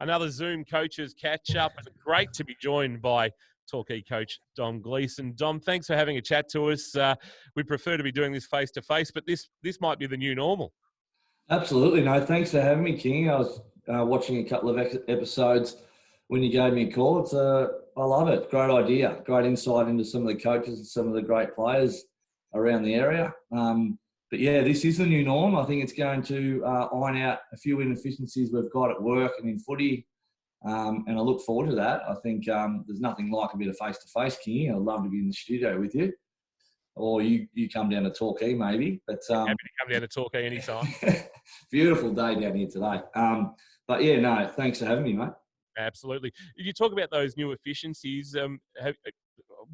Another Zoom coaches catch up. It's great to be joined by Torquay coach Dom Gleeson. Dom, thanks for having a chat to us. We prefer to be doing this face to face, but this might be the new normal. Absolutely. No, thanks for having me, King. I was watching a couple of episodes when you gave me a call. I love it. Great idea. Great insight into some of the coaches and some of the great players around the area. But yeah, this is the new norm. I think it's going to iron out a few inefficiencies we've got at work and in footy. And I look forward to that. I think there's nothing like a bit of face-to-face, King. I'd love to be in the studio with you. Or you come down to Torquay maybe. But happy to come down to Torquay anytime. Beautiful day down here today. But yeah, no, thanks for having me, mate. Absolutely. You talk about those new efficiencies.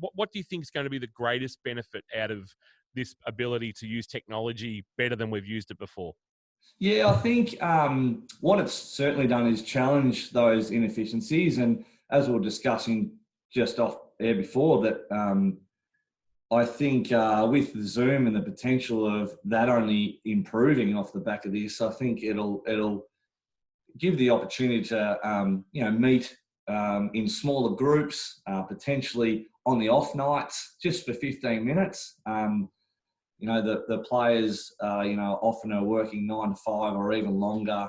What do you think is going to be the greatest benefit out of this ability to use technology better than we've used it before? Yeah, I think what it's certainly done is challenge those inefficiencies. And as we were discussing just off air before, that I think with the Zoom and the potential of that only improving off the back of this, I think it'll give the opportunity to meet in smaller groups, potentially on the off nights, just for 15 minutes. The players, often are working 9 to 5 or even longer.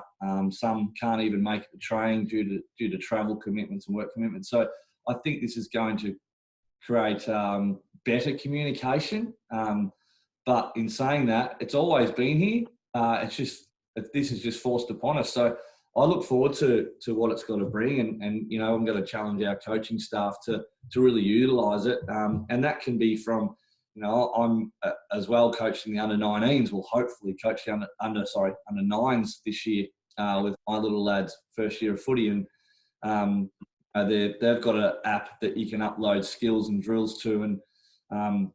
Some can't even make it to training due to travel commitments and work commitments. So I think this is going to create better communication. But in saying that, it's always been here. This is just forced upon us. So I look forward to what it's got to bring, and I'm going to challenge our coaching staff to really utilise it. And that can be from, I'm as well coaching the under-19s. We'll hopefully coach the under-9s this year with my little lads' first year of footy, and they've got an app that you can upload skills and drills to, and I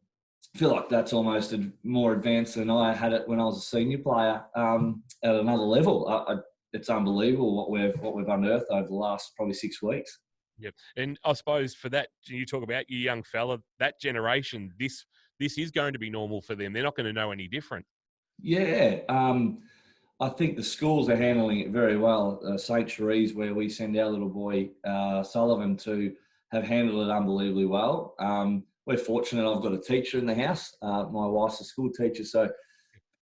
feel like that's almost more advanced than I had it when I was a senior player at another level. It's unbelievable what we've unearthed over the last probably 6 weeks. Yep, and I suppose for that, you talk about your young fella, that generation. This is going to be normal for them. They're not going to know any different. Yeah, I think the schools are handling it very well. St. Therese, where we send our little boy Sullivan to, have handled it unbelievably well. We're fortunate. I've got a teacher in the house. My wife's a school teacher, so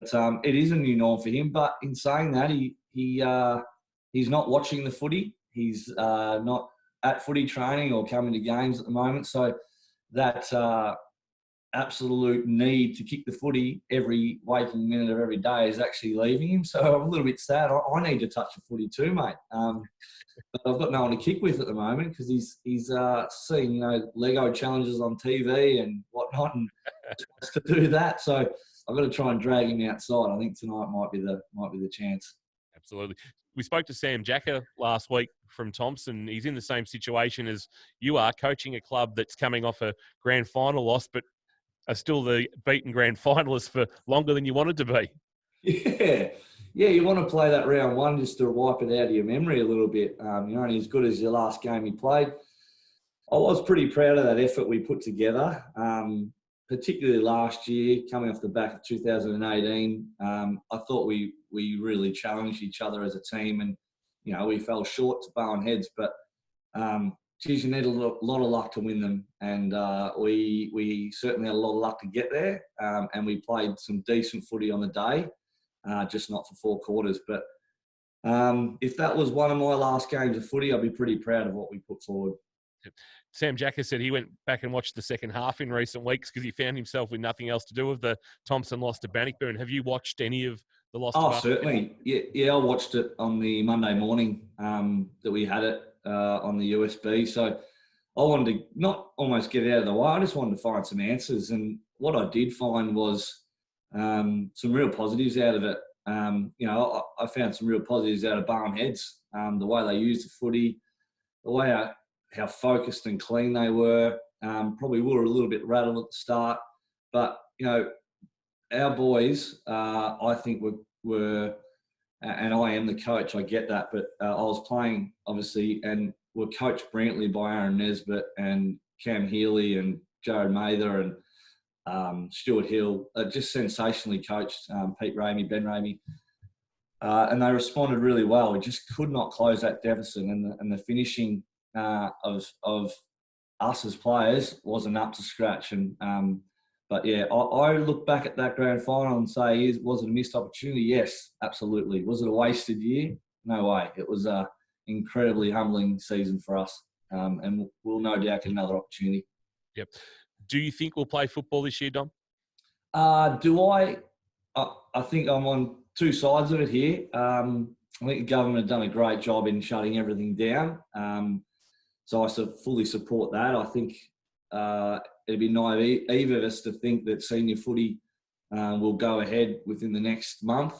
it is a new norm for him. But in saying that, he's not watching the footy. He's not at footy training or coming to games at the moment. So that absolute need to kick the footy every waking minute of every day is actually leaving him. So I'm a little bit sad. I need to touch the footy too, mate. But I've got no one to kick with at the moment because he's seeing Lego challenges on TV and whatnot, and wants to do that. So I've got to try and drag him outside. I think tonight might be the chance. Absolutely. We spoke to Sam Jacker last week from Thompson. He's in the same situation as you are, coaching a club that's coming off a grand final loss, but are still the beaten grand finalists for longer than you wanted to be. Yeah, you want to play that round one just to wipe it out of your memory a little bit. You're only as good as your last game you played. I was pretty proud of that effort we put together, particularly last year, coming off the back of 2018. I thought we really challenged each other as a team, and we fell short to Bowen Heads, but you need a lot of luck to win them, and we certainly had a lot of luck to get there, and we played some decent footy on the day, just not for 4 quarters. But if that was one of my last games of footy, I'd be pretty proud of what we put forward. Sam Jacker said he went back and watched the second half in recent weeks because he found himself with nothing else to do with the Thompson loss to Bannockburn. Have you watched any of the loss? Oh, certainly. Yeah, I watched it on the Monday morning that we had it on the USB. So I wanted to not almost get it out of the way. I just wanted to find some answers. And what I did find was some real positives out of it. I found some real positives out of Bowen Heads, the way they used the footy, the way how focused and clean they were. Probably were a little bit rattled at the start, but our boys, I think were, and I am the coach, I get that, but I was playing obviously, and were coached brilliantly by Aaron Nesbitt and Cam Healy and Jared Mather and Stuart Hill, just sensationally coached. Pete Ramey, Ben Ramey. and they responded really well. We just could not close that deficit, and the finishing of us as players wasn't up to scratch. But yeah, I look back at that grand final and say, was it a missed opportunity? Yes, absolutely. Was it a wasted year? No way. It was a incredibly humbling season for us, and we'll no doubt get another opportunity. Yep. Do you think we'll play football this year, Dom? Do I? I think I'm on two sides of it here. I think the government have done a great job in shutting everything down. So I fully support that. I think it'd be naive of us to think that senior footy will go ahead within the next month,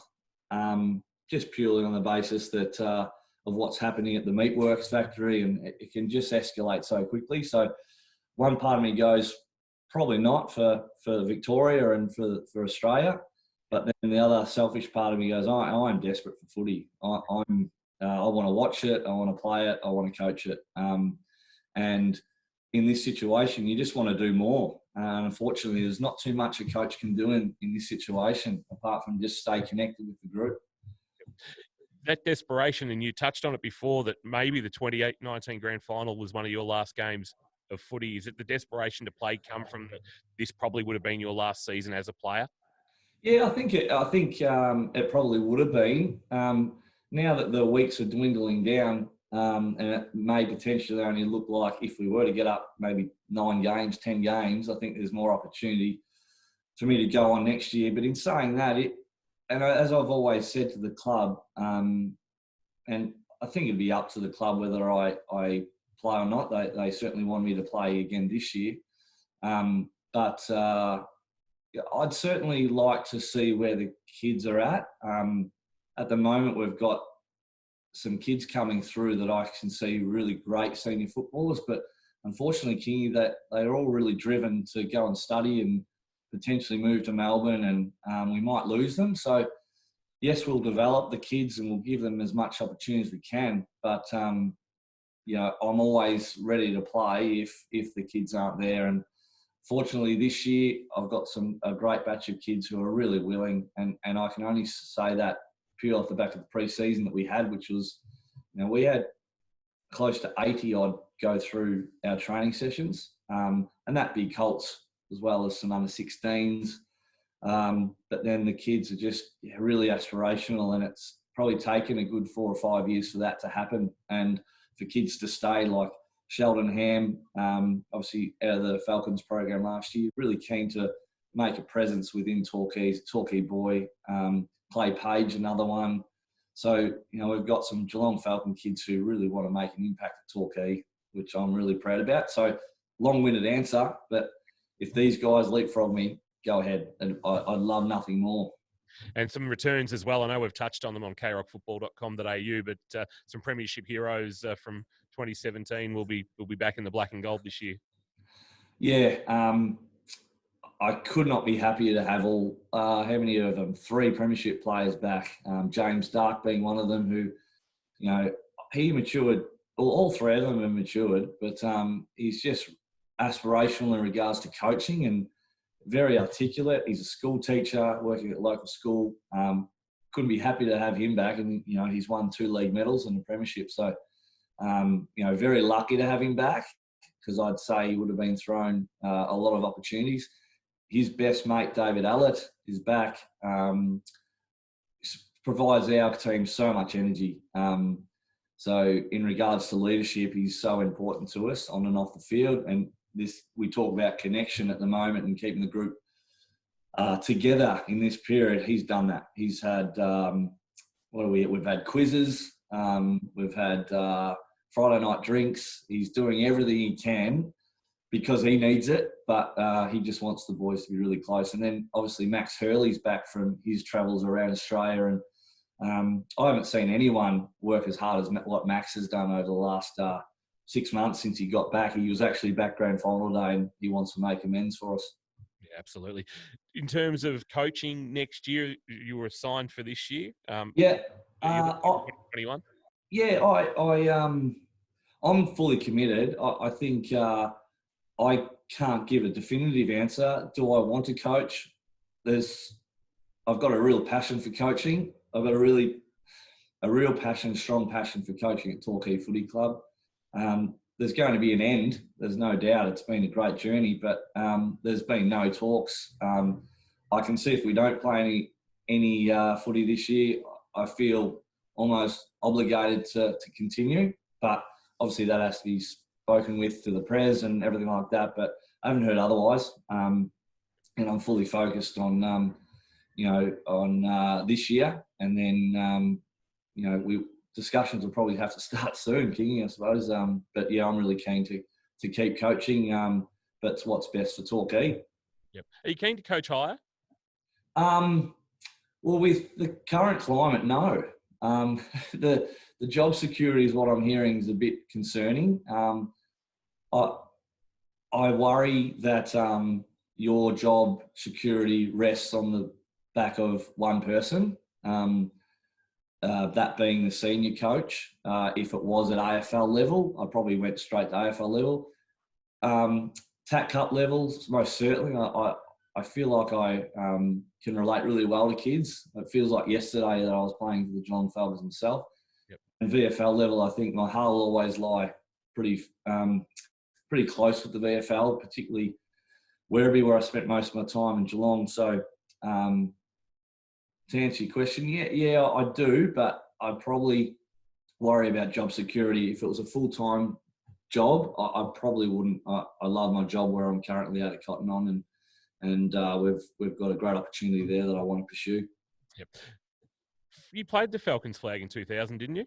just purely on the basis that of what's happening at the meatworks factory, and it can just escalate so quickly. So one part of me goes, probably not for Victoria and for Australia. But then the other selfish part of me goes, I'm desperate for footy. I want to watch it. I want to play it. I want to coach it. And in this situation, you just want to do more. And unfortunately, there's not too much a coach can do in this situation, apart from just stay connected with the group. That desperation, and you touched on it before, that maybe the 28-19 grand final was one of your last games of footy. Is it the desperation to play come from this probably would have been your last season as a player? Yeah, I think it probably would have been. Now that the weeks are dwindling down, and it may potentially only look like, if we were to get up maybe 9 games, 10 games, I think there's more opportunity for me to go on next year. But in saying that, as I've always said to the club, and I think it'd be up to the club whether I play or not. They certainly want me to play again this year. But I'd certainly like to see where the kids are at. At the moment, we've got some kids coming through that I can see really great senior footballers, but unfortunately, Kingy, that they're all really driven to go and study and potentially move to Melbourne, and we might lose them. So yes, we'll develop the kids and we'll give them as much opportunity as we can. But I'm always ready to play if the kids aren't there. And fortunately, this year I've got a great batch of kids who are really willing, and I can only say that purely off the back of the pre-season that we had, which was, we had close to 80 odd go through our training sessions, and that big Colts as well as some under 16s. But then the kids are just really aspirational, and it's probably taken a good 4 or 5 years for that to happen, and for kids to stay, like Sheldon Ham, obviously out of the Falcons program last year, really keen to make a presence within Torquay boy. Clay Page, another one. So, we've got some Geelong Falcon kids who really want to make an impact at Torquay, which I'm really proud about. So, long-winded answer, but if these guys leapfrog me, go ahead. And I'd love nothing more. And some returns as well. I know we've touched on them on krockfootball.com.au, but some premiership heroes from 2017 will be back in the black and gold this year. Yeah, I could not be happier to have how many of them? 3 premiership players back. James Dark being one of them, who, he matured. All 3 of them have matured, but he's just aspirational in regards to coaching and very articulate. He's a school teacher working at a local school. Couldn't be happy to have him back, and he's won 2 league medals and a premiership. So, very lucky to have him back, because I'd say he would have been thrown a lot of opportunities. His best mate, David Allett, is back. Provides our team so much energy. So in regards to leadership, he's so important to us on and off the field. And we talk about connection at the moment and keeping the group together in this period. He's done that. He's had, we've had quizzes. We've had Friday night drinks. He's doing everything he can because he needs it, but he just wants the boys to be really close. And then obviously Max Hurley's back from his travels around Australia, and I haven't seen anyone work as hard as what Max has done over the last 6 months since he got back. He was actually back grand final day, and he wants to make amends for us. Yeah, absolutely. In terms of coaching next year, you were assigned for this year. Yeah. 2021. Yeah, I'm fully committed. I think I can't give a definitive answer. Do I want to coach? I've got a real passion for coaching. I've got a really a real passion, strong passion for coaching at Torquay Footy Club. There's going to be an end. There's no doubt. It's been a great journey, but there's been no talks. I can see if we don't play any footy this year, I feel almost obligated to continue. But obviously that has to be spoken with to the press and everything like that. But I haven't heard otherwise. And I'm fully focused on, this year. And then, discussions will probably have to start soon, Kingy, I suppose. But yeah, I'm really keen to keep coaching. But it's what's best for Torquay. Yep. Are you keen to coach higher? Well, with the current climate, no. The job security is what I'm hearing is a bit concerning. I worry that your job security rests on the back of one person. That being the senior coach. If it was at AFL level, I probably went straight to AFL level. TAC Cup levels, most certainly. I feel like I can relate really well to kids. It feels like yesterday that I was playing for the John Falcons himself. Yep. And VFL level, I think my heart will always lie pretty close with the VFL, particularly Werribee, where I spent most of my time in Geelong. So to answer your question, yeah, I do, but I'd probably worry about job security. If it was a full-time job, I probably wouldn't. I love my job where I'm currently at Cotton On, and we've got a great opportunity there that I want to pursue. Yep. You played the Falcons flag in 2000, didn't you?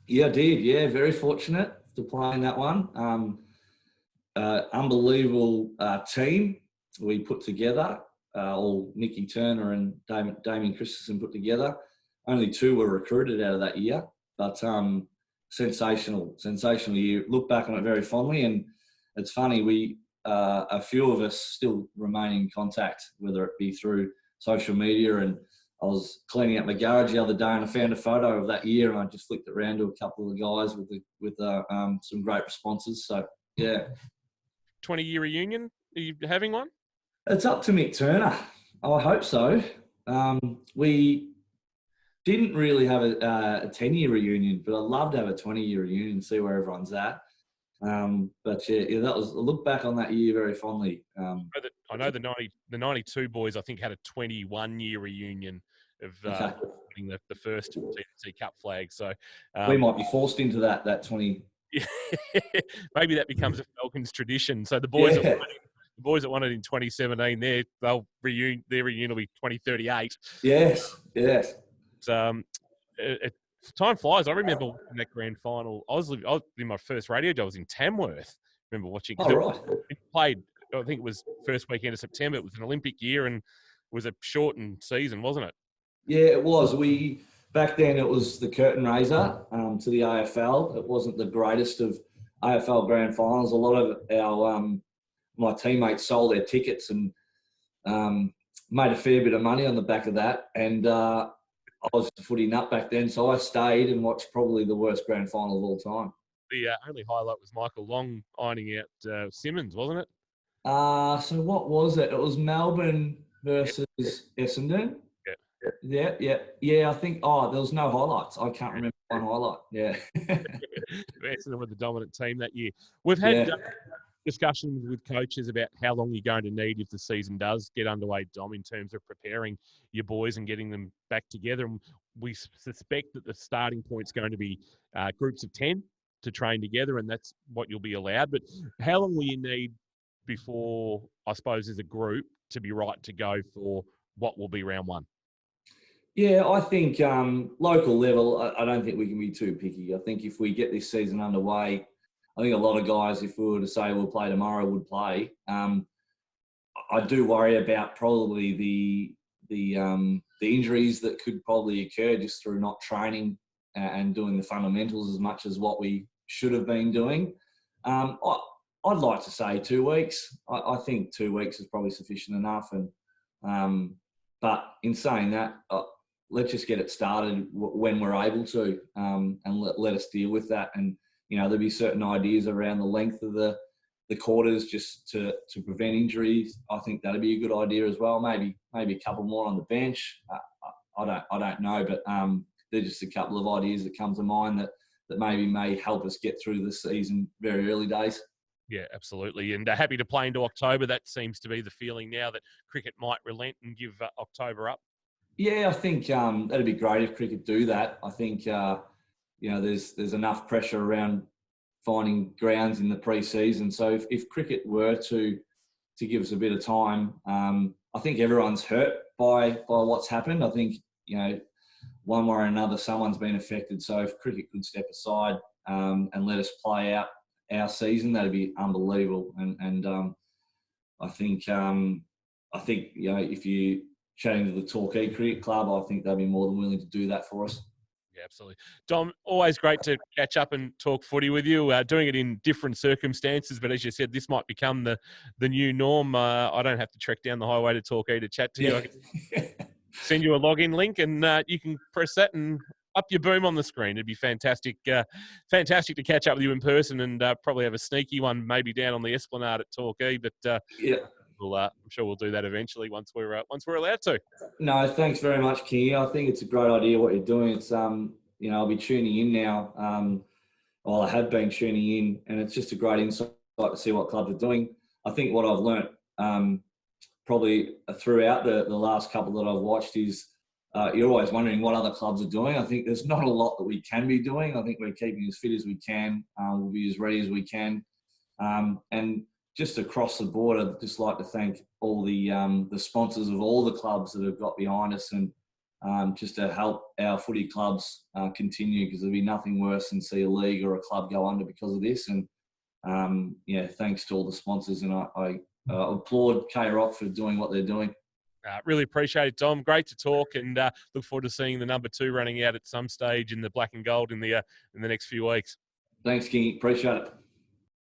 Yeah, I did. Yeah, very fortunate to play in that one. Unbelievable team we put together. All Nicky Turner and Damien Christensen put together. Only 2 were recruited out of that year, but sensational year. Look back on it very fondly, and it's funny, a few of us still remain in contact, whether it be through social media. And I was cleaning up my garage the other day and I found a photo of that year, and I just flicked it around to a couple of the guys with some great responses. So yeah. 20-year reunion? Are you having one? It's up to Mick Turner. I hope so. We didn't really have a 10-year reunion, but I'd love to have a 20-year reunion and see where everyone's at. But yeah, that was, I look back on that year very fondly. I know the 92 boys, I think, had a 21-year reunion of winning the first TNT Cup flag. So we might be forced into that 20. Maybe that becomes a Falcons tradition. So the boys that won it in 2017, their reunion will be 2038. Yes. Time flies. I remember watching that grand final. I was in my first radio job. I was in Tamworth. I remember watching. Oh, right. It played, I think it was first weekend of September. It was an Olympic year and was a shortened season, wasn't it? Yeah, it was. Back then it was the curtain raiser to the AFL. It wasn't the greatest of AFL grand finals. A lot of our my teammates sold their tickets and made a fair bit of money on the back of that. And I was a footy nut back then, so I stayed and watched probably the worst grand final of all time. The only highlight was Michael Long ironing out Simmons, wasn't it? So what was it? It was Melbourne versus Essendon. Yeah. I think. Oh, there was no highlights. I can't remember one highlight. Yeah. Essendon were the dominant team that year. We've had discussions with coaches about how long you're going to need if the season does get underway, Dom, in terms of preparing your boys and getting them back together. And we suspect that the starting point's going to be groups of 10 to train together, and that's what you'll be allowed. But how long will you need before, I suppose, as a group to be right to go for what will be round one? Yeah, I think local level, I don't think we can be too picky. I think if we get this season underway, I think a lot of guys, if we were to say we'll play tomorrow, would play. I do worry about probably the injuries that could probably occur just through not training and doing the fundamentals as much as what we should have been doing. I'd like to say 2 weeks. I think 2 weeks is probably sufficient enough. But in saying that, let's just get it started when we're able to, and let us deal with that. And there'll be certain ideas around the length of the quarters just to prevent injuries. I think that'd be a good idea as well. Maybe a couple more on the bench. I don't know, but they're just a couple of ideas that come to mind that maybe may help us get through the season very early days. Yeah, absolutely. And happy to play into October. That seems to be the feeling now that cricket might relent and give October up. Yeah, I think that'd be great if cricket do that. I think there's enough pressure around finding grounds in the pre-season. So if cricket were to give us a bit of time, I think everyone's hurt by what's happened. I think one way or another someone's been affected. So if cricket could step aside and let us play out our season, that'd be unbelievable. And I think if you chatting to the Torquay Cricket Club, I think they'd be more than willing to do that for us. Yeah, absolutely. Dom, always great to catch up and talk footy with you. Doing it in different circumstances, but as you said, this might become the new norm. I don't have to trek down the highway to Torquay to chat to you. I can send you a login link, and you can press that and up your boom on the screen. It'd be fantastic, fantastic to catch up with you in person, and probably have a sneaky one maybe down on the Esplanade at Torquay. But Yeah. I'm sure we'll do that eventually once we're allowed to. No, thanks very much, Kingy. I think it's a great idea what you're doing. It's I'll be tuning in now. Well, I have been tuning in, and it's just a great insight to see what clubs are doing. I think what I've learnt probably throughout the last couple that I've watched is you're always wondering what other clubs are doing. I think there's not a lot that we can be doing. I think we're keeping as fit as we can. We'll be as ready as we can. And just across the board, I'd just like to thank all the sponsors of all the clubs that have got behind us, and just to help our footy clubs continue, because there'll be nothing worse than see a league or a club go under because of this. And thanks to all the sponsors, and I applaud K-Rock for doing what they're doing. Really appreciate it, Dom. Great to talk, and look forward to seeing the number 2 running out at some stage in the black and gold in the next few weeks. Thanks, King. Appreciate it.